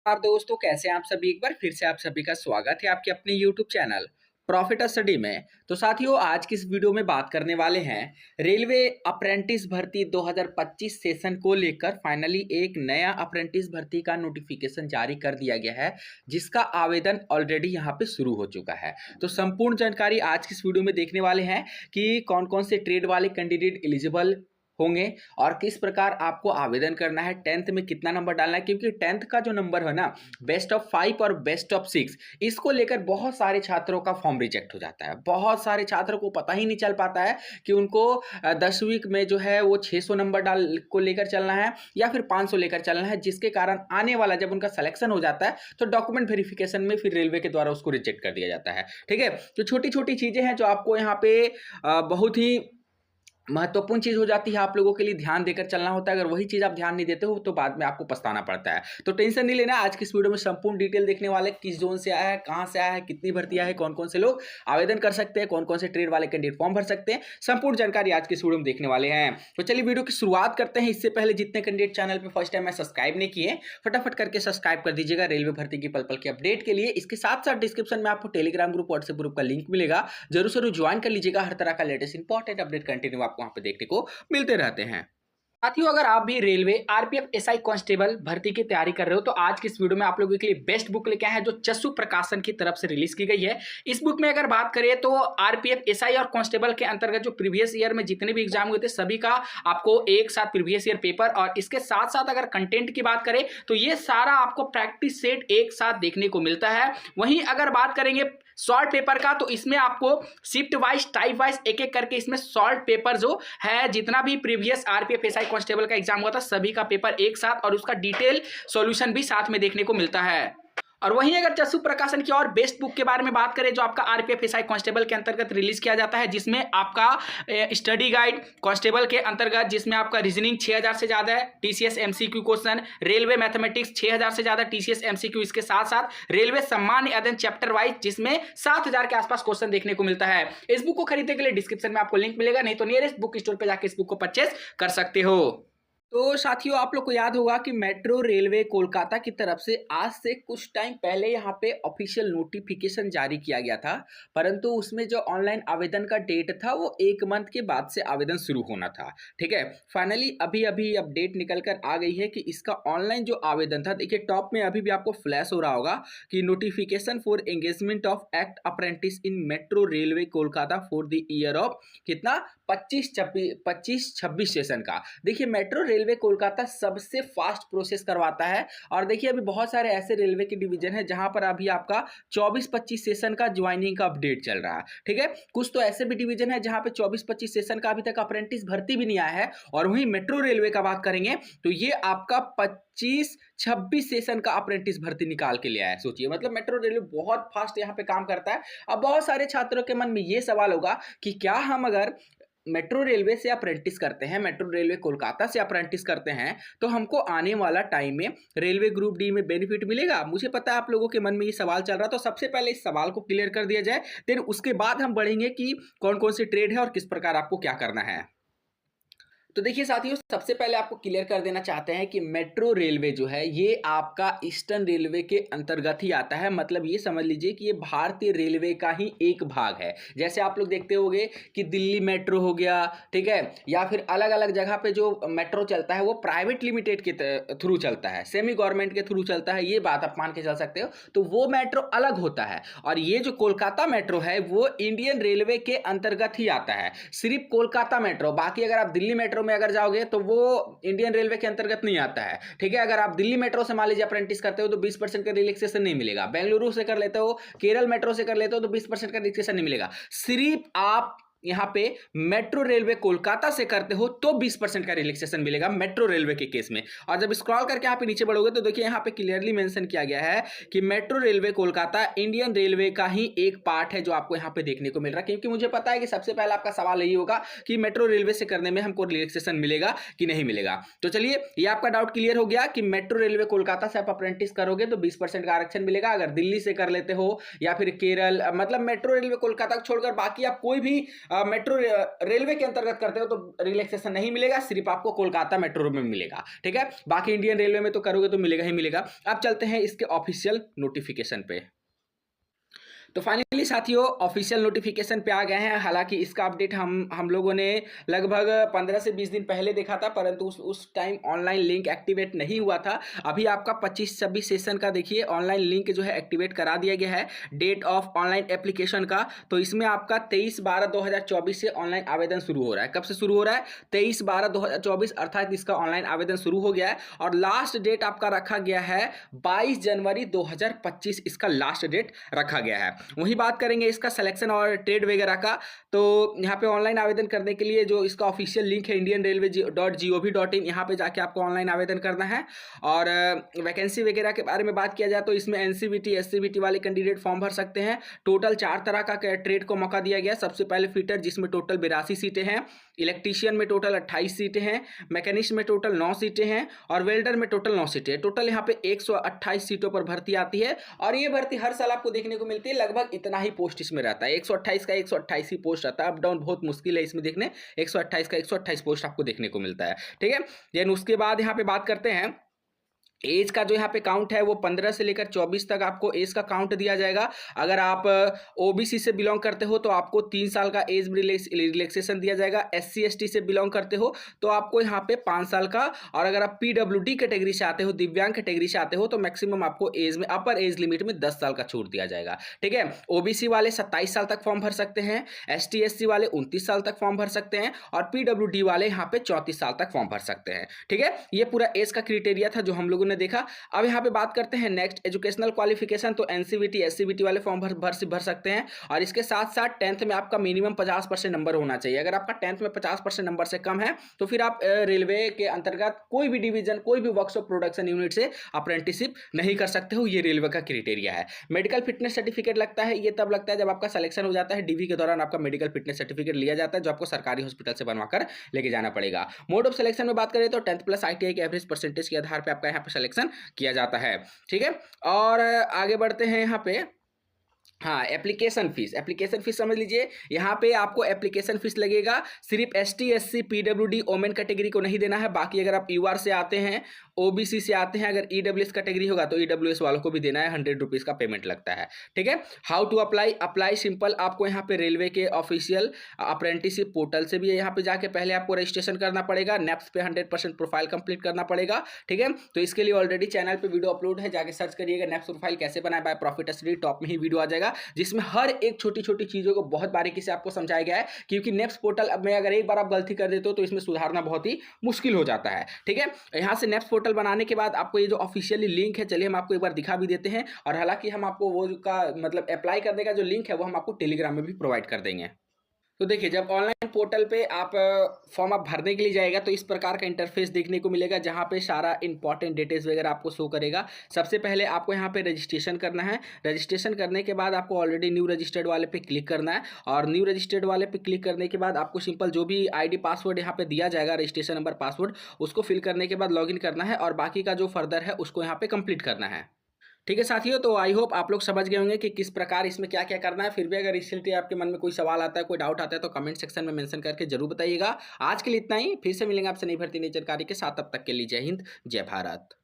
दोस्तों, कैसे हैं आप सभी। एक बार फिर से आप सभी का स्वागत है आपके अपने यूट्यूब चैनल प्रॉफिट स्टडी में। तो साथियों, आज की इस वीडियो में बात करने वाले हैं रेलवे अप्रेंटिस भर्ती 2025 सेशन को लेकर। फाइनली एक नया अप्रेंटिस भर्ती का नोटिफिकेशन जारी कर दिया गया है, जिसका आवेदन ऑलरेडी यहाँ पे शुरू हो चुका है। तो संपूर्ण जानकारी आज की इस वीडियो में देखने वाले हैं कि कौन कौन से ट्रेड वाले कैंडिडेट एलिजिबल होंगे और किस प्रकार आपको आवेदन करना है, 10th में कितना नंबर डालना है। क्योंकि 10th का जो नंबर है ना, बेस्ट ऑफ 5 और बेस्ट ऑफ 6, इसको लेकर बहुत सारे छात्रों का फॉर्म रिजेक्ट हो जाता है। बहुत सारे छात्रों को पता ही नहीं चल पाता है कि उनको 10वीं में जो है वो 600 नंबर डाल को लेकर चलना है या फिर 500 लेकर चलना है, जिसके कारण आने वाला जब उनका सिलेक्शन हो जाता है तो डॉक्यूमेंट वेरिफिकेशन में फिर रेलवे के द्वारा उसको रिजेक्ट कर दिया जाता है। ठीक है, तो छोटी छोटी चीजें हैं जो आपको यहाँ पे बहुत ही महत्वपूर्ण चीज हो जाती है, आप लोगों के लिए ध्यान देकर चलना होता है। अगर वही चीज आप ध्यान नहीं देते हो तो बाद में आपको पछताना पड़ता है। तो टेंशन नहीं लेना, आज की इस वीडियो में संपूर्ण डिटेल देखने वाले, किस जोन से आया है, कहां से आया है, कितनी भर्ती आया है, कौन कौन से लोग आवेदन कर सकते हैं, कौन कौन से ट्रेड वाले कैंडिडेट फॉर्म भर सकते हैं, संपूर्ण जानकारी आज की इस वीडियो में देखने वाले हैं। तो चलिए वीडियो की शुरुआत करते हैं। इससे पहले जितने कैंडिडेट चैनल पर फर्स्ट टाइम सब्सक्राइब नहीं किए, फटाफट करके सब्सक्राइब कर दीजिएगा रेलवे भर्ती की पल पल के अपडेट के लिए। इसके साथ साथ डिस्क्रिप्शन में आपको टेलीग्राम ग्रुप, व्हाट्सएप ग्रुप का लिंक मिलेगा, जरूर जरूर ज्वाइन कर लीजिएगा। हर तरह का लेटेस्ट इंपॉर्टेंट अपडेट कंटिन्यू आपको वहां पे देखने को मिलते रहते हैं। साथियों, अगर आप भी रेलवे आरपीएफ एसआई कांस्टेबल भर्ती की तैयारी कर रहे हो तो आज की इस वीडियो में आप लोगों के लिए बेस्ट बुक लेके आए हैं, जो चस्सू प्रकाशन की तरफ से रिलीज की गई है। इस बुक में अगर बात करें तो आरपीएफ एसआई और कांस्टेबल के अंतर्गत जो प्रीवियस ईयर में जितने भी एग्जाम हुए थे सभी का आपको एक साथ प्रीवियस ईयर पेपर, और इसके साथ साथ अगर कंटेंट की बात करें तो ये सारा आपको प्रैक्टिस सेट एक साथ देखने को मिलता है। वहीं अगर बात करेंगे शॉर्ट पेपर का तो इसमें आपको शिफ्ट वाइज, टाइप वाइज, एक एक करके इसमें शॉर्ट पेपर जो है, जितना भी प्रीवियस आरपीएफ एसआई कांस्टेबल का एग्जाम हुआ था सभी का पेपर एक साथ और उसका डिटेल सॉल्यूशन भी साथ में देखने को मिलता है। और वहीं अगर चस्सू प्रकाशन की और बेस्ट बुक के बारे में बात करें जो आपका आरपीएफ एसआई कांस्टेबल के अंतर्गत रिलीज किया जाता है, जिसमें आपका स्टडी गाइड कांस्टेबल के अंतर्गत, जिसमें आपका रीजनिंग 6000 से ज्यादा है, TCS MCQ question, railway mathematics 6000 से ज्यादा टीसीएस एमसीक्यू, इसके साथ साथ रेलवे सम्मान अध्ययन चैप्टर वाइज जिसमें 7000 के आसपास क्वेश्चन देखने को मिलता है। इस बुक को खरीदने के लिए डिस्क्रिप्शन में आपको लिंक मिलेगा, नहीं तो नियरेस्ट बुक स्टोर पर जाकर इस बुक को परचेस कर सकते हो। तो साथियों, आप लोग को याद होगा कि मेट्रो रेलवे कोलकाता की तरफ से आज से कुछ टाइम पहले यहाँ पे ऑफिशियल नोटिफिकेशन जारी किया गया था, परंतु उसमें जो ऑनलाइन आवेदन का डेट था वो 1 मंथ के बाद से आवेदन शुरू होना था। ठीक है, फाइनली अभी अभी अपडेट निकल कर आ गई है कि इसका ऑनलाइन जो आवेदन था, देखिए टॉप में अभी भी आपको फ्लैश हो रहा होगा कि notification for engagement of act apprentice in metro railway Kolkata for the year of कितना 25-26 सेशन का। देखिए मेट्रो रेलवे कोलकाता सबसे फास्ट प्रोसेस करवाता है, और देखिए अभी बहुत सारे ऐसे रेलवे के डिवीजन है जहां पर अभी आपका 24-25 सेशन का ज्वाइनिंग का अपडेट चल रहा है। ठीक है, कुछ तो ऐसे भी डिवीजन है जहां पे 24-25 सेशन का अभी तक अप्रेंटिस भर्ती भी नहीं आया है। और वहीं मेट्रो रेलवे का बात करेंगे तो ये आपका 25-26 सेशन का अप्रेंटिस भर्ती निकाल के ले आया है। सोचिए, मतलब मेट्रो रेलवे बहुत फास्ट यहाँ पे काम करता है। अब बहुत सारे छात्रों के मन में ये सवाल होगा कि क्या हम अगर मेट्रो रेलवे से अप्रेंटिस करते हैं, मेट्रो रेलवे कोलकाता से अप्रेंटिस करते हैं, तो हमको आने वाला टाइम में रेलवे ग्रुप डी में बेनिफिट मिलेगा? मुझे पता है आप लोगों के मन में ये सवाल चल रहा है, तो सबसे पहले इस सवाल को क्लियर कर दिया जाए, फिर उसके बाद हम बढ़ेंगे कि कौन कौन से ट्रेड है और किस प्रकार आपको क्या करना है। तो देखिए साथियों, सबसे पहले आपको क्लियर कर देना चाहते हैं कि मेट्रो रेलवे जो है ये आपका ईस्टर्न रेलवे के अंतर्गत ही आता है। मतलब ये समझ लीजिए कि ये भारतीय रेलवे का ही एक भाग है। जैसे आप लोग देखते होंगे कि दिल्ली मेट्रो हो गया, ठीक है, या फिर अलग अलग जगह पे जो मेट्रो चलता है वो प्राइवेट लिमिटेड के थ्रू चलता है, सेमी गवर्नमेंट के थ्रू चलता है, ये बात आप मान के चल सकते हो। तो वो मेट्रो अलग होता है, और ये जो कोलकाता मेट्रो है वो इंडियन रेलवे के अंतर्गत ही आता है, सिर्फ कोलकाता मेट्रो। बाकी अगर आप दिल्ली मेट्रो में अगर जाओगे तो वो इंडियन रेलवे के अंतर्गत नहीं आता है। ठीक है, अगर आप दिल्ली मेट्रो से मान लीजिए अप्रेंटिस करते हो तो 20% का रिलैक्सेशन नहीं मिलेगा। बेंगलुरु से कर लेते हो, केरल मेट्रो से कर लेते हो तो 20% का रिलैक्सेशन नहीं मिलेगा। सिर्फ आप यहां पे मेट्रो रेलवे कोलकाता से करते हो तो 20% का रिलैक्सेशन मिलेगा मेट्रो रेलवे के केस में। और जब स्क्रॉल करके यहां पे नीचे बढ़ोगे तो देखिए यहां पे क्लियरली मेंशन किया गया है कि metro railway Kolkata Indian railway का ही एक पार्ट है, जो आपको यहां पे देखने को मिल रहा है। क्योंकि मुझे पता है कि सबसे पहला आपका सवाल यही होगा कि मेट्रो रेलवे से करने में हमको रिलैक्सेशन मिलेगा कि नहीं मिलेगा। तो चलिए, ये आपका डाउट क्लियर हो गया कि मेट्रो रेलवे कोलकाता से आप अप्रेंटिस करोगे तो 20% का आरक्षण मिलेगा। अगर दिल्ली से कर लेते हो या फिर केरल, मतलब मेट्रो रेलवे कोलकाता को छोड़कर बाकी आप कोई भी मेट्रो रेलवे के अंतर्गत करते हो तो रिलैक्सेशन नहीं मिलेगा, सिर्फ आपको कोलकाता मेट्रो में मिलेगा। ठीक है, बाकी इंडियन रेलवे में तो करोगे तो मिलेगा ही मिलेगा। अब चलते हैं इसके ऑफिशियल नोटिफिकेशन पे। तो फाइनली साथियों ऑफिशियल नोटिफिकेशन पे आ गए हैं। हालांकि इसका अपडेट हम लोगों ने लगभग 15 से 20 दिन पहले देखा था, परंतु उस टाइम ऑनलाइन लिंक एक्टिवेट नहीं हुआ था। अभी आपका 25-26 सेशन का देखिए ऑनलाइन लिंक जो है एक्टिवेट करा दिया गया है। डेट ऑफ ऑनलाइन एप्लीकेशन का तो इसमें आपका 23/12/2024 से ऑनलाइन आवेदन शुरू हो रहा है। कब से शुरू हो रहा है? 23/12/2024, अर्थात इसका ऑनलाइन आवेदन शुरू हो गया है। और लास्ट डेट आपका रखा गया है 22 जनवरी 2025, इसका लास्ट डेट रखा गया है। वही बात करेंगे इसका सिलेक्शन और ट्रेड वगैरह का। तो यहाँ पे ऑनलाइन आवेदन करने के लिए जो इसका ऑफिशियल लिंक है indianrailway.gov.in, यहाँ पे जाके आपको ऑनलाइन आवेदन करना है। और वैकेंसी वगैरह के बारे में बात किया जाए तो इसमें एनसीबीटी एससीबीटी वाले कैंडिडेट फॉर्म भर सकते हैं। टोटल 4 तरह का ट्रेड को मौका दिया गया। सबसे पहले फिटर, जिसमें टोटल 82 सीटें हैं। इलेक्ट्रीशियन में टोटल 28 सीटें हैं। मैकेनिस्ट में टोटल 9 सीटें हैं। और वेल्डर में टोटल 9 सीटें। टोटल यहाँ पे 128 सीटों पर भर्ती आती है। और ये भर्ती हर साल आपको देखने को मिलती है। लगभग इतना ही पोस्ट इसमें रहता है, 128 का 128 ही पोस्ट रहता है। अप डाउन बहुत मुश्किल है इसमें देखने, 128 का 128 पोस्ट आपको देखने को मिलता है। ठीक है, देन उसके बाद यहाँ पे बात करते हैं एज का। जो यहाँ पे काउंट है वो 15 से लेकर 24 तक आपको एज का काउंट दिया जाएगा। अगर आप ओबीसी से बिलोंग करते हो तो आपको 3 साल का एज रिलैक्सेशन दिया जाएगा। एससी एसटी से बिलोंग करते हो तो आपको यहाँ पे 5 साल का। और अगर आप पीडब्ल्यूडी कैटेगरी से आते हो, दिव्यांग कैटेगरी से आते हो, तो मैक्सिमम आपको एज में अपर एज लिमिट में 10 साल का छूट दिया जाएगा। ठीक है, ओबीसी वाले 27 साल तक फॉर्म भर सकते हैं। एसटी एससी वाले 29 साल तक फॉर्म भर सकते हैं। और पीडब्ल्यूडी वाले यहाँ पे 34 साल तक फॉर्म भर सकते हैं। ठीक है, ये पूरा एज का क्राइटेरिया था जो हम लोगों ने देखा। अब यहाँ पे बात करते हैं नेक्स्ट एजुकेशनल क्वालिफिकेशन। तो एनसीबीटी एससीबीटी वाले फॉर्म भर सकते हैं। और इसके साथ साथ 10th में आपका मिनिमम 50% नंबर होना चाहिए। अगर आपका 10th में 50% नंबर से कम है तो फिर आप रेलवे के अंतर्गत कोई भी डिवीजन, कोई भी वर्कशॉप प्रोडक्शन यूनिट से अप्रेंटिसशिप नहीं कर सकते हो। ये रेलवे का क्राइटेरिया है। मेडिकल फिटनेस सर्टिफिकेट लगता है, ये तब लगता है जब आपका सिलेक्शन हो जाता है। डीवी के दौरान आपका मेडिकल फिटनेस सर्टिफिकेट लिया जाता है, जो आपको सरकारी हॉस्पिटल से बनवाकर लेके जाना पड़ेगा। मोड ऑफ सिलेक्शन में बात करें तो 10th प्लस ITI के एवरेज परसेंटेज के आधार पर आपका यहाँ पे सिलेक्शन किया जाता है। ठीक है, और आगे बढ़ते हैं यहाँ पे। हाँ, एप्लीकेशन फीस समझ लीजिए। यहाँ पे आपको एप्लीकेशन फीस लगेगा। सिर्फ ST SC PWD women category को नहीं देना है। बाकी अगर आप UR से आते हैं, OBC से आते हैं, अगर EWS कैटेगरी होगा तो EWS वालों को भी देना है। 100 रुपीज़ का पेमेंट लगता है। ठीक है, हाउ टू अप्लाई सिंपल। आपको यहाँ पे रेलवे के ऑफिशियल अप्रेंटिसशिप पोर्टल से भी यहाँ पे जाके पहले आपको रजिस्ट्रेशन करना पड़ेगा। नेप्स पे 100% प्रोफाइल कंप्लीट करना पड़ेगा। ठीक है, तो इसके लिए ऑलरेडी चैनल पे वीडियो अपलोड है, जाके सर्च करिएगा नेप्स प्रोफाइल कैसे बनाए बाय प्रॉफिट स्टडी। टॉप में ही वीडियो आ जाएगा जिसमें हर एक छोटी छोटी चीजों को बहुत बारीकी से आपको समझाया गया है। क्योंकि नेप्स पोर्टल में अगर एक बार आप गलती कर देते हो तो इसमें सुधारना बहुत ही मुश्किल हो जाता है। ठीक है, यहाँ से नेप्स पोर्टल बनाने के बाद आपको ये जो ऑफिशियली लिंक है, चलिए हम आपको एक बार दिखा भी देते हैं। और हालांकि हम आपको वो का मतलब अप्लाई करने का जो लिंक है वो हम आपको टेलीग्राम में भी प्रोवाइड कर देंगे। तो देखिए, जब ऑनलाइन पोर्टल पे आप फॉर्म आप भरने के लिए जाएगा तो इस प्रकार का इंटरफेस देखने को मिलेगा, जहां पे सारा इंपॉर्टेंट डिटेल्स वगैरह आपको शो करेगा। सबसे पहले आपको यहां पे रजिस्ट्रेशन करना है। रजिस्ट्रेशन करने के बाद आपको ऑलरेडी न्यू रजिस्टर्ड वाले पे क्लिक करना है। और न्यू रजिस्टर्ड वाले पे क्लिक करने के बाद आपको सिंपल जो भी ID पासवर्ड यहाँ पे दिया जाएगा, रजिस्ट्रेशन नंबर पासवर्ड, उसको फिल करने के बाद लॉगिन करना है। और बाकी का जो फर्दर है उसको यहाँ पे कंप्लीट करना है। ठीक है साथियों, तो आई होप आप लोग समझ गए होंगे कि किस प्रकार इसमें क्या क्या करना है। फिर भी अगर इस रिलेटेड आपके मन में कोई सवाल आता है, कोई डाउट आता है, तो कमेंट सेक्शन में मेंशन करके जरूर बताइएगा। आज के लिए इतना ही, फिर से मिलेंगे आपसे नई भर्ती नई जानकारी के साथ। तब तक के लिए जय हिंद, जय भारत।